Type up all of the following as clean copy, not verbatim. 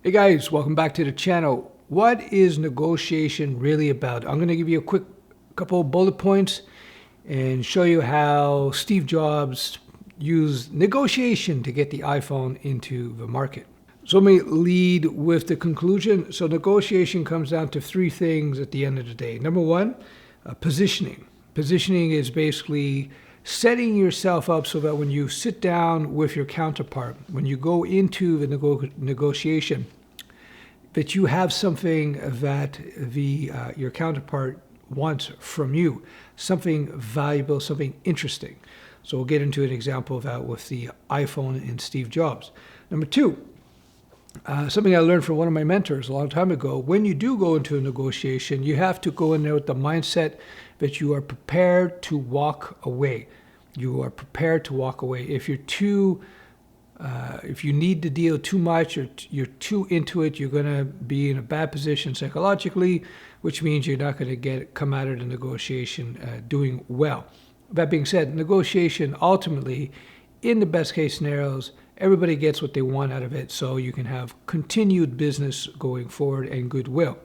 Hey guys, welcome back to the channel. What is negotiation really about? I'm going to give you a quick couple of bullet points and show you how Steve Jobs used negotiation to get the iPhone into the market. So let me lead with the conclusion. So negotiation comes down to three things at the end of the day. Number one, positioning. Positioning is basically setting yourself up so that when you sit down with your counterpart, when you go into the negotiation, that you have something that your counterpart wants from you, something valuable, something interesting. So we'll get into an example of that with the iPhone and Steve Jobs. Number two, something I learned from one of my mentors a long time ago, when you do go into a negotiation, you have to go in there with the mindset that you are prepared to walk away. You are prepared to walk away. If you need the deal too much or you're too into it, you're going to be in a bad position psychologically, which means you're not going to come out of the negotiation doing well. That being said, negotiation ultimately, in the best case scenarios, everybody gets what they want out of it, so you can have continued business going forward and goodwill.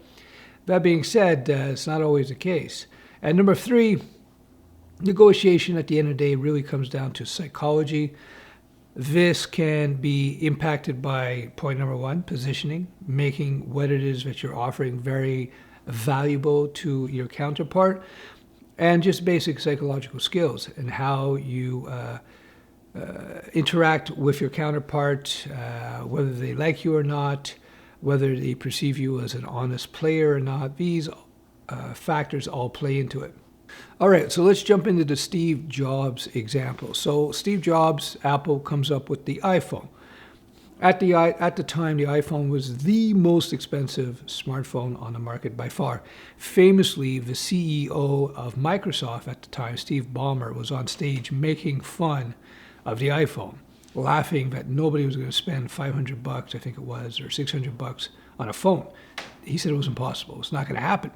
That being said, it's not always the case. And number three, negotiation at the end of the day really comes down to psychology. This can be impacted by point number one, positioning, making what it is that you're offering very valuable to your counterpart, and just basic psychological skills and how you interact with your counterpart, whether they like you or not, whether they perceive you as an honest player or not. These factors all play into it. All right, so let's jump into the Steve Jobs example. So Steve Jobs, Apple, comes up with the iPhone. At the time, the iPhone was the most expensive smartphone on the market by far. Famously, the CEO of Microsoft at the time, Steve Ballmer, was on stage making fun of the iPhone, laughing that nobody was going to spend $500, I think it was, or $600 on a phone. He said it was impossible. It's not going to happen.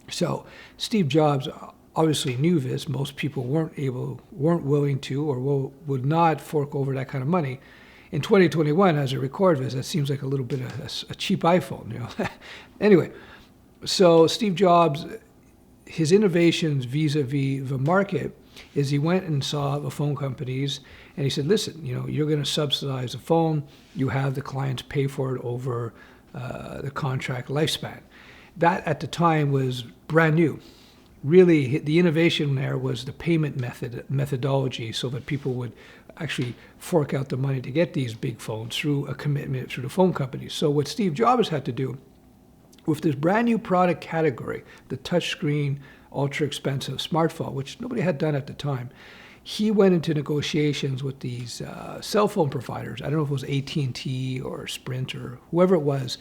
So Steve Jobs obviously knew this. Most people weren't willing to, or would not fork over that kind of money. In 2021, as I record this, that seems like a little bit of a cheap iPhone, you know. Anyway, so Steve Jobs, his innovations vis-a-vis the market is he went and saw the phone companies and he said, listen, you know, you're going to subsidize the phone. You have the clients pay for it over the contract lifespan. That at the time was brand new. Really, the innovation there was the payment methodology so that people would actually fork out the money to get these big phones through a commitment through the phone companies. So what Steve Jobs had to do with this brand new product category, the touchscreen, ultra expensive smartphone, which nobody had done at the time, he went into negotiations with these cell phone providers. I don't know if it was AT&T or Sprint or whoever it was.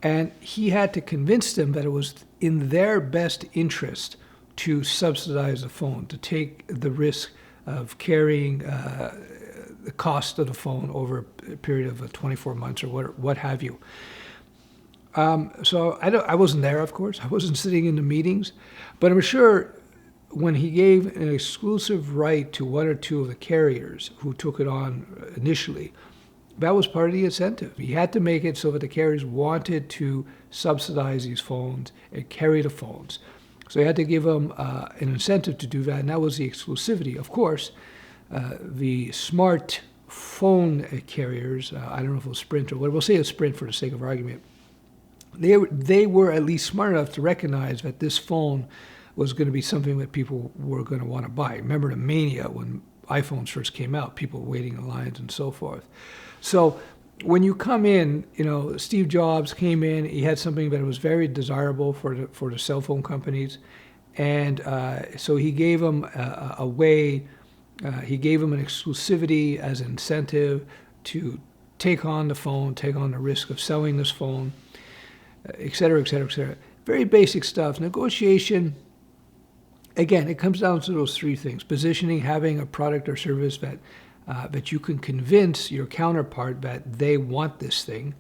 And he had to convince them that it was in their best interest to subsidize the phone, to take the risk of carrying the cost of the phone over a period of 24 months or what have you. So I wasn't there, of course. I wasn't sitting in the meetings. But I'm sure when he gave an exclusive right to one or two of the carriers who took it on initially, that was part of the incentive. He had to make it so that the carriers wanted to subsidize these phones and carry the phones. So he had to give them an incentive to do that, and that was the exclusivity. Of course, the smart phone carriers, I don't know if it was Sprint or what, we'll say it's Sprint for the sake of argument, they were at least smart enough to recognize that this phone was going to be something that people were going to want to buy. Remember the mania when iPhones first came out, people waiting in lines and so forth. So when you come in, you know, Steve Jobs came in, he had something that was very desirable for the cell phone companies. And so he gave them a way, he gave them an exclusivity as an incentive to take on the phone, take on the risk of selling this phone, et cetera, et cetera, et cetera. Very basic stuff. Negotiation, again, it comes down to those three things. Positioning, having a product or service that you can convince your counterpart that they want this thing,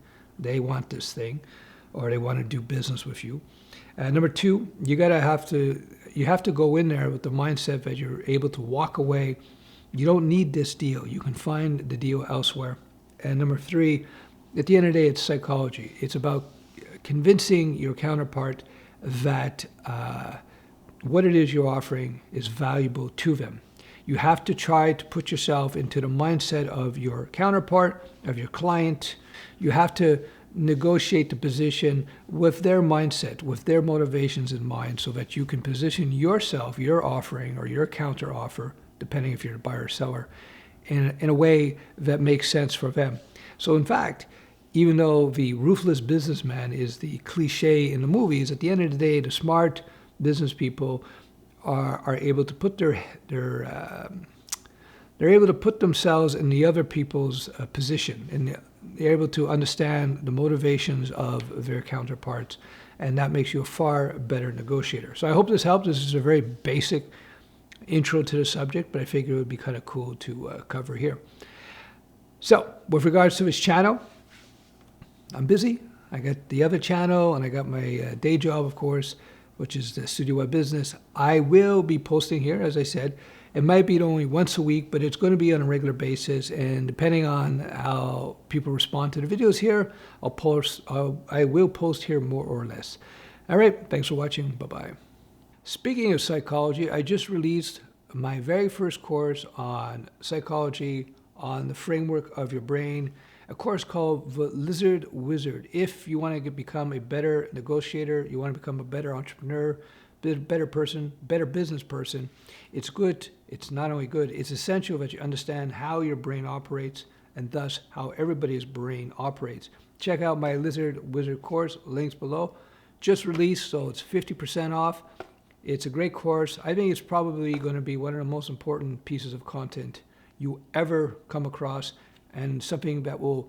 or they want to do business with you. Number two, you have to go in there with the mindset that you're able to walk away. You don't need this deal. You can find the deal elsewhere. And number three, At the end of the day, it's psychology. It's about convincing your counterpart that what it is you're offering is valuable to them. You have to try to put yourself into the mindset of your counterpart, of your client. You have to negotiate the position with their mindset, with their motivations in mind, so that you can position yourself, your offering or your counter offer, depending if you're a buyer or seller, in a way that makes sense for them. So in fact, even though the ruthless businessman is the cliche in the movies, at the end of the day, the smart business people are able to put they're able to put themselves in the other people's position, and they're able to understand the motivations of their counterparts, and that makes you a far better negotiator. So I hope this helped. This is a very basic intro to the subject, but I figured it would be kind of cool to cover here. So with regards to this channel, I'm busy. I got the other channel, and I got my day job, of course, which is the Studio Web Business. I will be posting here, as I said. It might be only once a week, but it's going to be on a regular basis. And depending on how people respond to the videos here, I will post here more or less. All right, thanks for watching. Bye-bye. Speaking of psychology, I just released my very first course on psychology, on the framework of your brain, a course called The Lizard Wizard. If you want to become a better negotiator, you want to become a better entrepreneur, better person, better business person, it's good. It's not only good, it's essential that you understand how your brain operates, and thus how everybody's brain operates. Check out my Lizard Wizard course, links below. Just released, so it's 50% off. It's a great course. I think it's probably going to be one of the most important pieces of content you ever come across, and something that will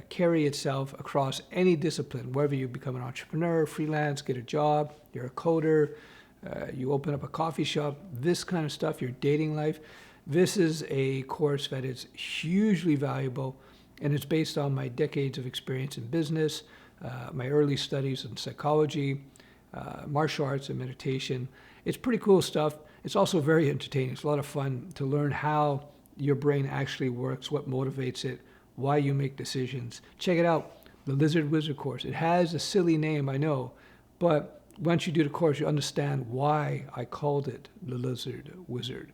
carry itself across any discipline, whether you become an entrepreneur, freelance, get a job, you're a coder, you open up a coffee shop, this kind of stuff, your dating life. This is a course that is hugely valuable, and it's based on my decades of experience in business, my early studies in psychology, martial arts and meditation. It's pretty cool stuff. It's also very entertaining. It's a lot of fun to learn how your brain actually works, what motivates it, why you make decisions. Check it out, the Lizard Wizard course. It has a silly name, I know, but once you do the course, you understand why I called it the Lizard Wizard.